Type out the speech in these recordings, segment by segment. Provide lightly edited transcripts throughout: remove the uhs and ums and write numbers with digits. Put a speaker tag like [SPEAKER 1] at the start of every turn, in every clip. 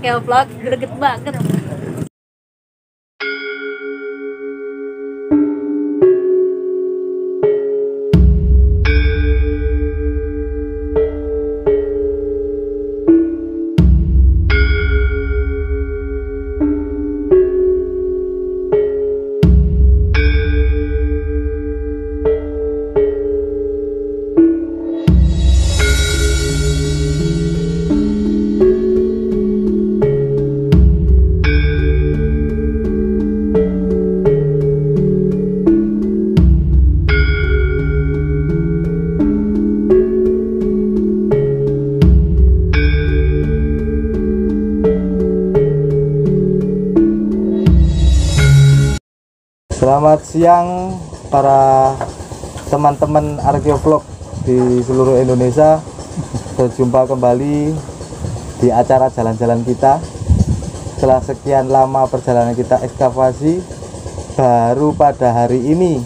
[SPEAKER 1] Arkeovlog greget banget.
[SPEAKER 2] Selamat siang para teman-teman Arkeovlog di seluruh Indonesia. Berjumpa kembali di acara jalan-jalan kita. Setelah sekian lama perjalanan kita ekskavasi, baru pada hari ini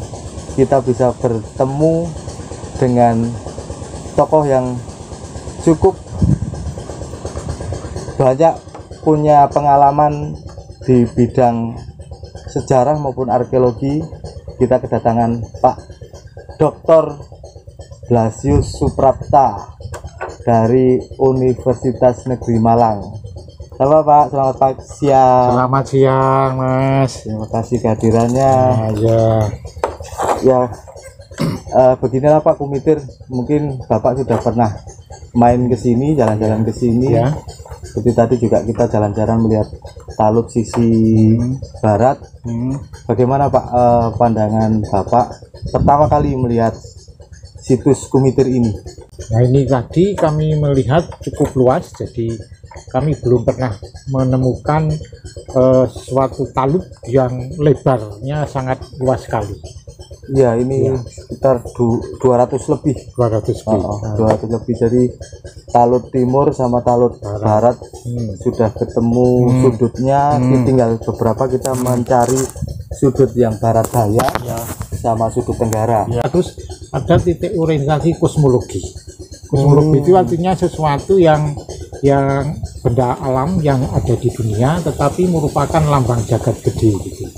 [SPEAKER 2] kita bisa bertemu dengan tokoh yang cukup banyak punya pengalaman di bidang sejarah maupun arkeologi. Kita kedatangan Pak Dr. Blasius Suprapta dari Universitas Negeri Malang. Halo Pak, selamat siang.
[SPEAKER 3] Selamat siang Mas.
[SPEAKER 2] Terima kasih kehadirannya. Ya, beginilah Pak Kumitir, mungkin Bapak sudah pernah main ke sini, jalan-jalan ke sini.
[SPEAKER 3] Ya.
[SPEAKER 2] Seperti tadi juga kita jalan-jalan melihat talut sisi barat. Bagaimana Pak pandangan Bapak pertama kali melihat situs Kumitir ini?
[SPEAKER 3] Nah, ini tadi kami melihat cukup luas, jadi kami belum pernah menemukan suatu talut yang lebarnya sangat luas sekali.
[SPEAKER 2] Ya, ini sekitar 200 lebih.
[SPEAKER 3] 200 lebih.
[SPEAKER 2] 200 lebih. Jadi talut timur sama talut barat sudah ketemu sudutnya. Tinggal beberapa kita mencari sudut yang barat daya sama sudut tenggara.
[SPEAKER 3] Ya, terus ada titik orientasi kosmologi. Kosmologi itu artinya sesuatu yang benda alam yang ada di dunia tetapi merupakan lambang jagat gede gitu.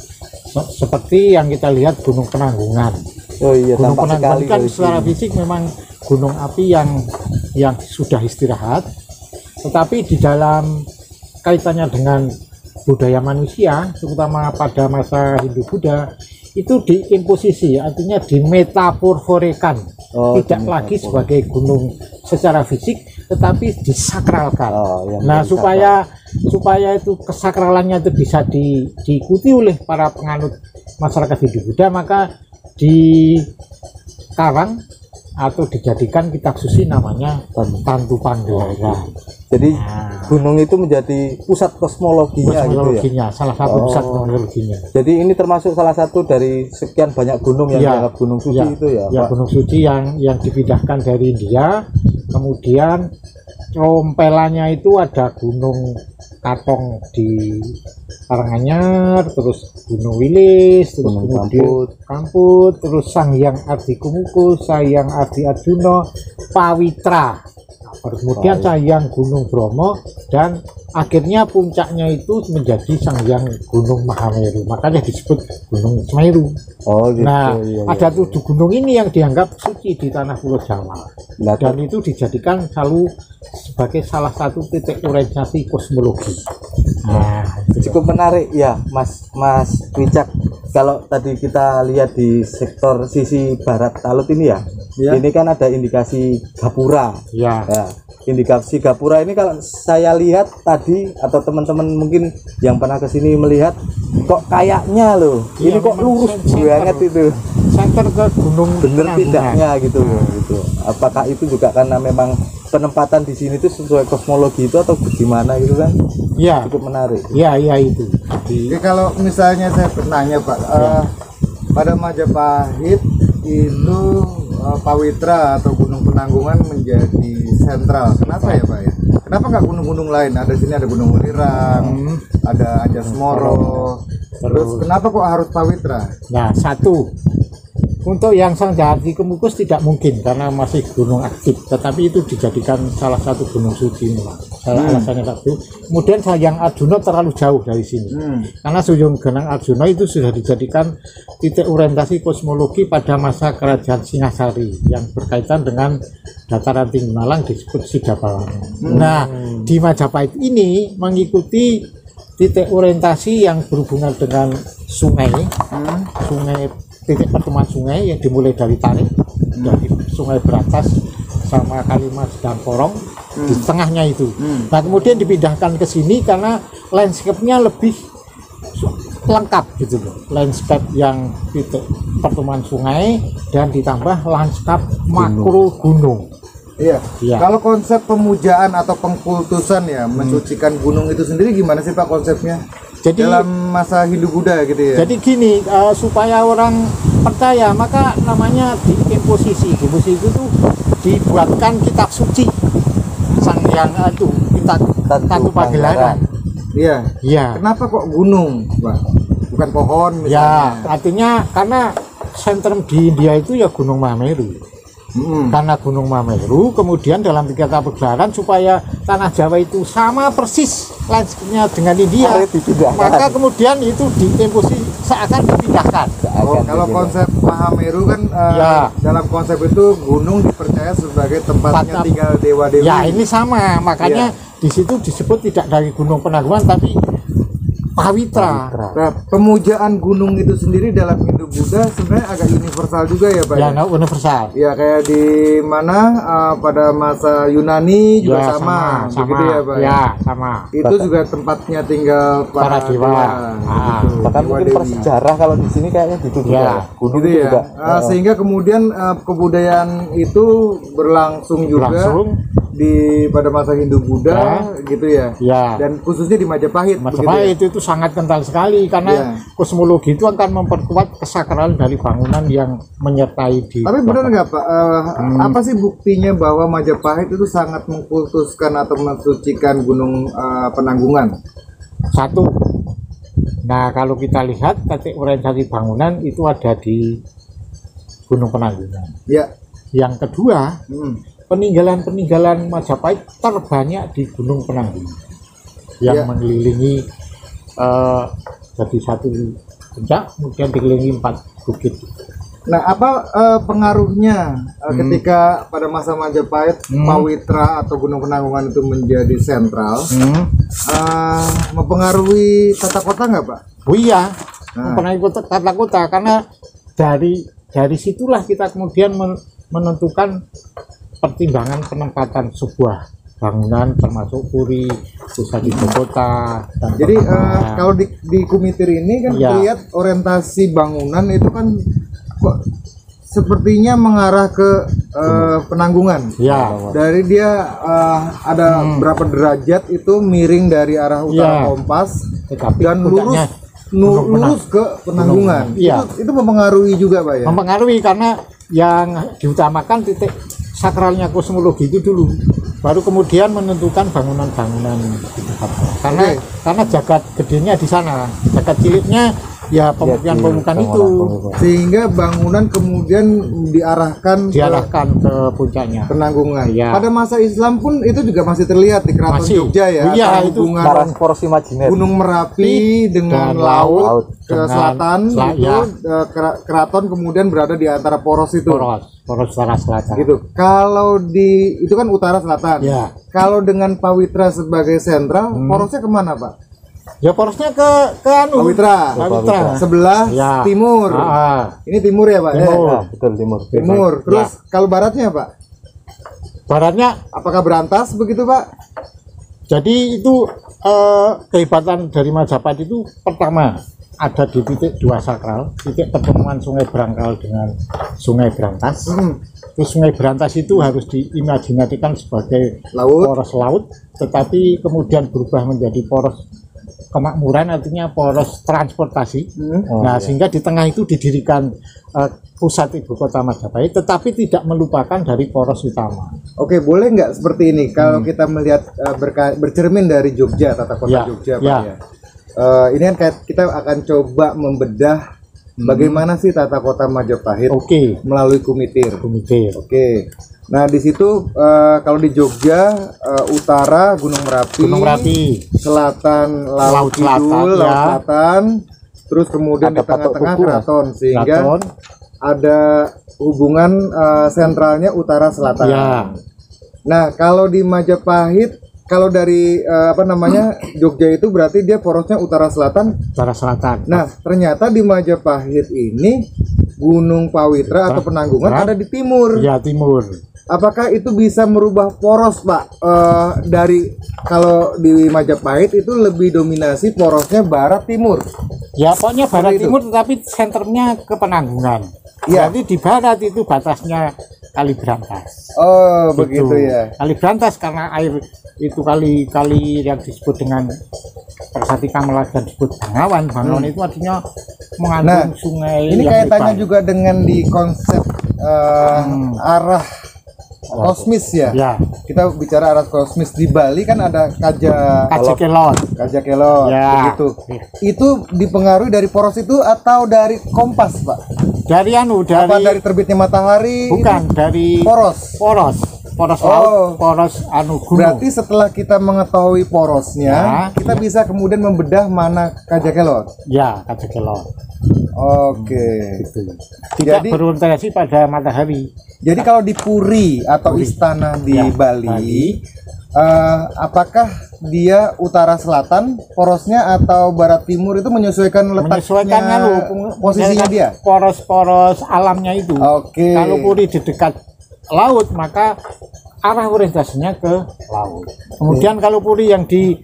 [SPEAKER 3] Seperti yang kita lihat Gunung Penanggungan.
[SPEAKER 2] Oh iya,
[SPEAKER 3] Gunung Penanggungan kan secara
[SPEAKER 2] sini.
[SPEAKER 3] fisik memang gunung api yang sudah istirahat, tetapi di dalam kaitannya dengan budaya manusia, terutama pada masa Hindu-Buddha, itu diimposisi, artinya dimetaforforekan, tidak lagi sebagai gunung secara fisik, tetapi disakralkan. Nah, supaya itu kesakralannya itu bisa diikuti oleh para penganut masyarakat Hindu-Buddha, maka dikarang atau dijadikan kitab suci namanya Tantu Pandora.
[SPEAKER 2] Jadi gunung itu menjadi pusat kosmologinya gitu ya?
[SPEAKER 3] Salah satu pusat kosmologinya.
[SPEAKER 2] Jadi ini termasuk salah satu dari sekian banyak gunung yang dianggap gunung suci itu ya,
[SPEAKER 3] ya
[SPEAKER 2] Pak?
[SPEAKER 3] Gunung suci yang dipindahkan dari India. Kemudian rompelannya itu ada Gunung Katong di Karanganyar, terus Gunung Wilis, terus
[SPEAKER 2] Gunung
[SPEAKER 3] Kamput, terus Sanghyang Ardi Kumukus, Sanghyang Ardi Arjuna, Pawitra. Kemudian Sanghyang Gunung Bromo, dan akhirnya puncaknya itu menjadi Sanghyang Gunung Mahameru, makanya disebut Gunung Semeru. Oh gitu. Nah, ada 7 gunung ini yang dianggap suci di tanah Pulau Jawa, dan itu dijadikan selalu sebagai salah satu titik orientasi kosmologi.
[SPEAKER 2] Nah, cukup menarik ya Mas Wicak. Kalau tadi kita lihat di sektor sisi barat talut ini ya, ini kan ada indikasi gapura. Ya, indikasi gapura ini kalau saya lihat tadi, atau teman-teman mungkin yang pernah kesini melihat, kok kayaknya loh, ini kok lurus banget itu.
[SPEAKER 3] Center ke gunung
[SPEAKER 2] bener tidaknya gitu. Apakah itu juga karena memang penempatan di sini itu sesuai kosmologi itu atau bagaimana gitu kan? Ya, cukup menarik.
[SPEAKER 3] Ya itu.
[SPEAKER 4] Jadi kalau misalnya saya bertanya Pak, pada Majapahit itu Pawitra atau Gunung Penanggungan menjadi sentral. Kenapa ya Pak ya? Kenapa nggak gunung-gunung lain? Ada sini ada Gunung Welirang, ada Anjas-Moro. Terus kenapa kok harus Pawitra?
[SPEAKER 3] Nah, satu, untuk yang Sanghyang Ardi Kumukus tidak mungkin karena masih gunung aktif, tetapi itu dijadikan salah satu gunung suci. alasannya satu. Kemudian Sayang Arjuna terlalu jauh dari sini. Karena Suyung Genang Arjuna itu sudah dijadikan titik orientasi kosmologi pada masa kerajaan Singasari yang berkaitan dengan dataran tinggi Malang disebut Sidapalana. Nah, di Majapahit ini mengikuti titik orientasi yang berhubungan dengan sungai, titik pertemuan sungai yang dimulai dari Tarik, dari Sungai Berantas sama Kalimas dan Porong di tengahnya itu. Nah, kemudian dipindahkan ke sini karena landscape-nya lebih lengkap gitu loh. Landscape yang titik pertemuan sungai dan ditambah landscape makro gunung.
[SPEAKER 4] Iya.
[SPEAKER 3] Iya.
[SPEAKER 4] Kalau konsep pemujaan atau pengkultusan ya, mensucikan gunung itu sendiri gimana sih Pak konsepnya?
[SPEAKER 3] Jadi
[SPEAKER 4] Dalam masa Hindu-Buddha gitu ya.
[SPEAKER 3] Jadi gini, supaya orang percaya maka namanya diimposisi. Imposisi itu tuh dibuatkan kitab suci sang yang itu kitab Tatu Pagelaran.
[SPEAKER 4] Iya.
[SPEAKER 3] Iya.
[SPEAKER 4] Kenapa kok gunung, Pak? Bukan pohon
[SPEAKER 3] Ya,
[SPEAKER 4] misalnya.
[SPEAKER 3] artinya karena sentrum di India itu ya Gunung Mameru. Karena Gunung Mameru, kemudian dalam tiga pagelaran supaya tanah Jawa itu sama persis landscape-nya dengan India, maka kemudian itu diimposi seakan dipindahkan.
[SPEAKER 4] Oh, kalau konsep Mahameru kan dalam konsep itu gunung dipercaya sebagai tempatnya tinggal dewa-dewi.
[SPEAKER 3] Ya, ini sama, makanya di situ disebut tidak dari Gunung Penanggungan tapi Pawitra.
[SPEAKER 4] Nah, pemujaan gunung itu sendiri dalam Hindu-Buddha sebenarnya agak universal juga ya, Pak?
[SPEAKER 3] Ya, universal.
[SPEAKER 4] Ya, kayak di mana pada masa Yunani juga
[SPEAKER 3] Ya,
[SPEAKER 4] sama, begitu ya, Pak?
[SPEAKER 3] Ya, sama.
[SPEAKER 4] Itu juga tempatnya tinggal
[SPEAKER 3] Para dewa.
[SPEAKER 2] Bahkan mungkin persejarah kalau di sini kayaknya gitu
[SPEAKER 3] Ya,
[SPEAKER 2] gunung
[SPEAKER 4] gitu
[SPEAKER 2] itu
[SPEAKER 4] ya.
[SPEAKER 2] juga.
[SPEAKER 4] Sehingga kemudian kebudayaan itu berlangsung juga di pada masa Hindu-Buddha gitu ya.
[SPEAKER 3] Ya.
[SPEAKER 4] Dan khususnya di Majapahit.
[SPEAKER 3] Majapahit itu sangat kental sekali karena kosmologi itu akan memperkuat kesakralan dari bangunan yang menyertai di.
[SPEAKER 4] Tapi benar nggak Pak? Apa sih buktinya bahwa Majapahit itu sangat mengkultuskan atau mensucikan Gunung Penanggungan?
[SPEAKER 3] Satu. Nah, kalau kita lihat titik orientasi bangunan itu ada di Gunung Penanggungan.
[SPEAKER 4] Ya.
[SPEAKER 3] Yang kedua, peninggalan-peninggalan Majapahit terbanyak di Gunung Penanggungan yang mengelilingi jadi satu puncak, kemudian dikelilingi 4 bukit.
[SPEAKER 4] Nah, apa pengaruhnya ketika pada masa Majapahit Pawitra atau Gunung Penanggungan itu menjadi sentral? Mempengaruhi tata kota nggak, Pak?
[SPEAKER 3] Oh iya, mempengaruhi tata kota karena dari situlah kita kemudian menentukan pertimbangan penempatan sebuah bangunan termasuk puri, pusat ibu kota.
[SPEAKER 4] Jadi kalau di Kumitir ini kan lihat orientasi bangunan itu kan kok sepertinya mengarah ke Penanggungan.
[SPEAKER 3] Ya.
[SPEAKER 4] Dari dia ada berapa derajat itu miring dari arah utara kompas dan lurus ke Penanggungan. Itu mempengaruhi juga, Pak ya.
[SPEAKER 3] Mempengaruhi karena yang diutamakan titik sakralnya kosmologi itu dulu, baru kemudian menentukan bangunan-bangunan karena jagat gedenya di sana, jagat ciliknya ya pemukiman itu,
[SPEAKER 4] sehingga bangunan kemudian diarahkan ke
[SPEAKER 3] puncaknya
[SPEAKER 4] Penanggungan.
[SPEAKER 3] Ya.
[SPEAKER 4] Pada masa Islam pun itu juga masih terlihat di Keraton Jogja ya,
[SPEAKER 3] itu
[SPEAKER 2] transportasi imajiner
[SPEAKER 4] Gunung Merapi dengan laut ke selatan itu keraton kemudian berada di antara poros itu.
[SPEAKER 3] Poros utara selatan.
[SPEAKER 4] Gitu. Kalau itu kan utara selatan. Ya. Kalau dengan Pawitra sebagai sentral, porosnya kemana, Pak?
[SPEAKER 3] Ya porosnya ke
[SPEAKER 4] Pawitra. Sebelah timur. Ini timur ya, Pak?
[SPEAKER 2] Timur. Betul,
[SPEAKER 4] timur. Terus kalau baratnya, Pak?
[SPEAKER 3] Baratnya
[SPEAKER 4] apakah Berantas begitu, Pak?
[SPEAKER 3] Jadi itu kehebatan dari Majapahit itu pertama ada di titik dua sakral, titik pertemuan Sungai Brangkal dengan Sungai Berantas. Terus Sungai Berantas itu harus diimajinasikan sebagai poros laut, tetapi kemudian berubah menjadi poros kemakmuran, artinya poros transportasi. Sehingga di tengah itu didirikan pusat ibu kota Majapahit, tetapi tidak melupakan dari poros utama.
[SPEAKER 4] Oke, boleh nggak seperti ini kalau kita melihat bercermin dari Jogja, tata kota Jogja, Pak ya. Ini kan kita akan coba membedah Bagaimana sih tata kota Majapahit
[SPEAKER 3] Oke.
[SPEAKER 4] melalui Kumitir?
[SPEAKER 3] Kumitir.
[SPEAKER 4] Oke. Nah, di situ kalau di Jogja utara Gunung Merapi, selatan Laut Kidul, Laut Selatan, terus kemudian di tengah-tengah Keraton, sehingga ada hubungan sentralnya utara selatan.
[SPEAKER 3] Ya.
[SPEAKER 4] Nah, kalau di Majapahit, kalau dari Jogja itu berarti dia porosnya utara selatan.
[SPEAKER 3] Utara selatan.
[SPEAKER 4] Nah, ternyata di Majapahit ini Gunung Pawitra atau Penanggungan ada di timur.
[SPEAKER 3] Ya, timur.
[SPEAKER 4] Apakah itu bisa merubah poros, Pak? Dari kalau di Majapahit itu lebih dominasi porosnya barat timur.
[SPEAKER 3] Ya, pokoknya barat timur, tetapi senternya ke Penanggungan.
[SPEAKER 4] Ya.
[SPEAKER 3] Jadi di barat itu batasnya Kali Brantas.
[SPEAKER 4] Oh, begitu ya.
[SPEAKER 3] Kali Brantas karena air itu kali yang disebut dengan Persatika Meladan disebut Bangawan. Bangawan itu artinya mengandung sungai.
[SPEAKER 4] Ini
[SPEAKER 3] yang
[SPEAKER 4] kaitannya
[SPEAKER 3] lebar.
[SPEAKER 4] juga dengan di konsep arah kosmis ya.
[SPEAKER 3] Ya.
[SPEAKER 4] Kita bicara arah kosmis di Bali kan ada Kaja Kelot,
[SPEAKER 3] Ya.
[SPEAKER 4] begitu. Itu dipengaruhi dari poros itu atau dari kompas, Pak?
[SPEAKER 3] Dari
[SPEAKER 4] Apa dari terbitnya matahari?
[SPEAKER 3] bukan dari
[SPEAKER 4] Poros
[SPEAKER 3] laut, poros gunung.
[SPEAKER 4] Berarti setelah kita mengetahui porosnya, kita bisa kemudian membedah mana Kaja Kelot.
[SPEAKER 3] Ya, Kaja Kelot.
[SPEAKER 4] Oke.
[SPEAKER 3] Gitu. Tidak
[SPEAKER 4] Jadi-
[SPEAKER 3] berorientasi pada matahari.
[SPEAKER 4] Jadi kalau di Puri atau istana di
[SPEAKER 3] Ya,
[SPEAKER 4] Bali, apakah dia utara selatan porosnya atau barat timur itu menyesuaikan
[SPEAKER 3] Menyesuaikan
[SPEAKER 4] letaknya, posisinya dia?
[SPEAKER 3] Poros-poros alamnya itu.
[SPEAKER 4] Oke.
[SPEAKER 3] Kalau Puri di dekat laut, maka arah orientasinya ke laut. Kemudian kalau Puri yang di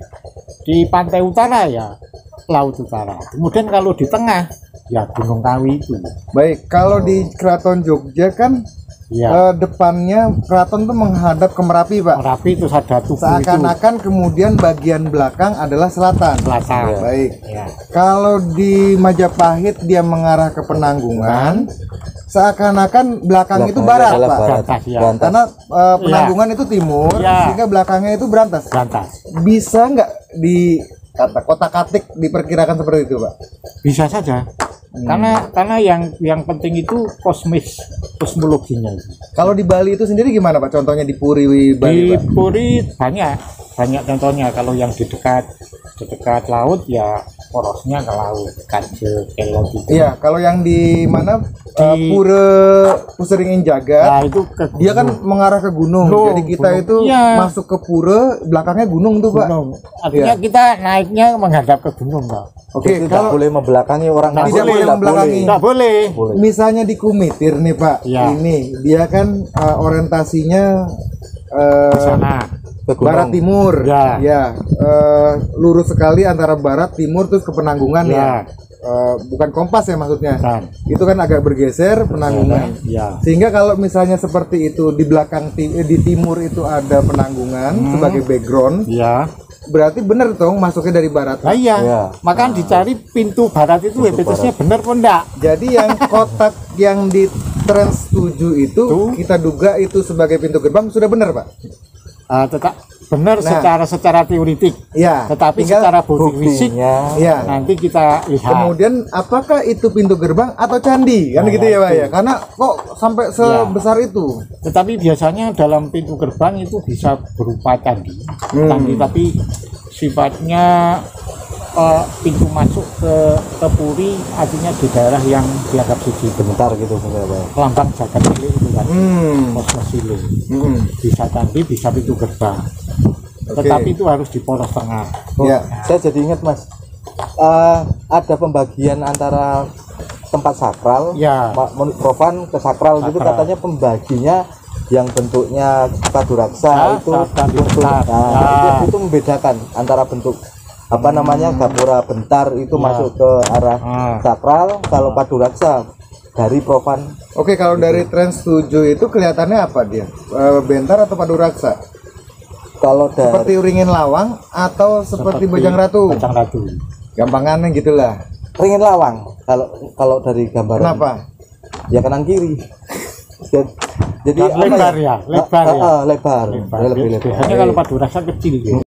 [SPEAKER 3] pantai utara ya laut utara. Kemudian kalau di tengah ya Gunung Kawi itu.
[SPEAKER 4] Baik, kalau di Keraton Jogja kan
[SPEAKER 3] Ya.
[SPEAKER 4] depannya keraton itu menghadap ke Merapi, Pak.
[SPEAKER 3] Merapi itu ada tugu itu
[SPEAKER 4] Seakan-akan kemudian bagian belakang adalah selatan.
[SPEAKER 3] selatan.
[SPEAKER 4] Baik.
[SPEAKER 3] Ya.
[SPEAKER 4] Kalau di Majapahit dia mengarah ke Penanggungan, seakan-akan belakang itu barat,
[SPEAKER 2] adalah
[SPEAKER 4] Pak.
[SPEAKER 3] Berantas, ya.
[SPEAKER 4] Karena Penanggungan itu timur,
[SPEAKER 3] Ya.
[SPEAKER 4] sehingga belakangnya itu berantas.
[SPEAKER 3] Berantas.
[SPEAKER 4] Bisa nggak di kata kotak-katik diperkirakan seperti itu, Pak?
[SPEAKER 3] Bisa saja. Karena yang penting itu kosmologinya itu.
[SPEAKER 4] Kalau di Bali itu sendiri gimana, Pak? Contohnya di Puri Bali,
[SPEAKER 3] Di
[SPEAKER 4] Pak?
[SPEAKER 3] Puri banyak contohnya. Kalau yang di dekat laut ya porosnya ke laut, Kaje Kelot itu.
[SPEAKER 4] Iya, kalau yang di mana
[SPEAKER 3] Di-
[SPEAKER 4] Pura Puseringin Jagat,
[SPEAKER 3] Nah, itu ke
[SPEAKER 4] dia kan mengarah ke gunung.
[SPEAKER 3] Gunung,
[SPEAKER 4] Jadi kita
[SPEAKER 3] gunung.
[SPEAKER 4] itu
[SPEAKER 3] Iya.
[SPEAKER 4] masuk ke Pura, belakangnya gunung tuh, Pak.
[SPEAKER 3] gunung. Artinya kita naiknya menghadap ke gunung, Pak.
[SPEAKER 4] Oke,
[SPEAKER 2] Tidak
[SPEAKER 4] kalau
[SPEAKER 2] boleh membelakangi orang
[SPEAKER 3] Tidak
[SPEAKER 2] masuk,
[SPEAKER 4] boleh membelakangi.
[SPEAKER 3] Tidak boleh.
[SPEAKER 2] Boleh.
[SPEAKER 4] misalnya di Kumitir nih, Pak.
[SPEAKER 3] Iya.
[SPEAKER 4] Ini dia kan orientasinya
[SPEAKER 3] Ke sana.
[SPEAKER 2] ke gunung.
[SPEAKER 4] barat timur.
[SPEAKER 3] Ya.
[SPEAKER 4] Ya, lurus sekali antara barat timur terus ke Penanggungan ya.
[SPEAKER 3] Ya.
[SPEAKER 4] Bukan kompas ya maksudnya.
[SPEAKER 3] Kan.
[SPEAKER 4] Itu kan agak bergeser Penanggungan.
[SPEAKER 3] Ya.
[SPEAKER 4] Sehingga kalau misalnya seperti itu di belakang di timur itu ada Penanggungan sebagai background,
[SPEAKER 3] Ya.
[SPEAKER 4] berarti bener dong masuknya dari barat.
[SPEAKER 3] Nah, iya.
[SPEAKER 2] Ya.
[SPEAKER 3] Maka dicari pintu barat itu WPTS-nya benar apa enggak?
[SPEAKER 4] Jadi yang kotak yang di Trans 7 itu kita duga itu sebagai pintu gerbang sudah benar, Pak?
[SPEAKER 3] Tetap benar
[SPEAKER 4] Nah.
[SPEAKER 3] secara teoritik.
[SPEAKER 4] Ya.
[SPEAKER 3] Tetapi
[SPEAKER 4] tinggal
[SPEAKER 3] secara bukti fisik
[SPEAKER 2] Buktinya
[SPEAKER 4] ya.
[SPEAKER 3] nanti kita lihat.
[SPEAKER 4] Kemudian apakah itu pintu gerbang atau candi? Kan
[SPEAKER 3] Nah,
[SPEAKER 4] gitu ya, Pak
[SPEAKER 3] itu.
[SPEAKER 4] ya. Karena kok sampai sebesar itu?
[SPEAKER 3] Tetapi biasanya dalam pintu gerbang itu bisa berupa candi. Candi tapi sifatnya pintu masuk ke Puri artinya di daerah yang dianggap suci.
[SPEAKER 2] bentar gitu sebenarnya.
[SPEAKER 3] Lambang jagat cilik itu kan. Kosmos cilik. Bisa candi, bisa pintu gerbang. Tetapi itu harus di poros tengah.
[SPEAKER 2] Oh,
[SPEAKER 4] Ya.
[SPEAKER 2] saya jadi ingat, Mas. Ada pembagian antara tempat sakral,
[SPEAKER 3] Ya.
[SPEAKER 2] menurut profan ke sakral gitu,
[SPEAKER 3] Sakral.
[SPEAKER 2] katanya pembaginya yang bentuknya paduraksa itu
[SPEAKER 3] Sakral
[SPEAKER 2] bentuk,
[SPEAKER 3] bentar.
[SPEAKER 2] itu membedakan antara bentuk apa namanya gapura bentar itu masuk ke arah sakral, kalau paduraksa dari profan.
[SPEAKER 4] Oke, kalau dari Trans 7 itu kelihatannya apa dia? Bentar atau paduraksa?
[SPEAKER 2] Kalau dari
[SPEAKER 4] Seperti Uringin Lawang atau seperti Bajang Ratu?
[SPEAKER 3] Bajang Ratu.
[SPEAKER 4] Gampangannya gitulah.
[SPEAKER 2] Ringin Lawang, kalau dari gambaran.
[SPEAKER 4] Kenapa?
[SPEAKER 2] Ya kanan kiri. Jadi
[SPEAKER 3] Dan
[SPEAKER 2] apa
[SPEAKER 3] lebar ya, lebar ya.
[SPEAKER 2] lebar.
[SPEAKER 3] Lebar.
[SPEAKER 2] Ya, lebih lebar.
[SPEAKER 3] Biasanya kalau paduraksa kecil gitu.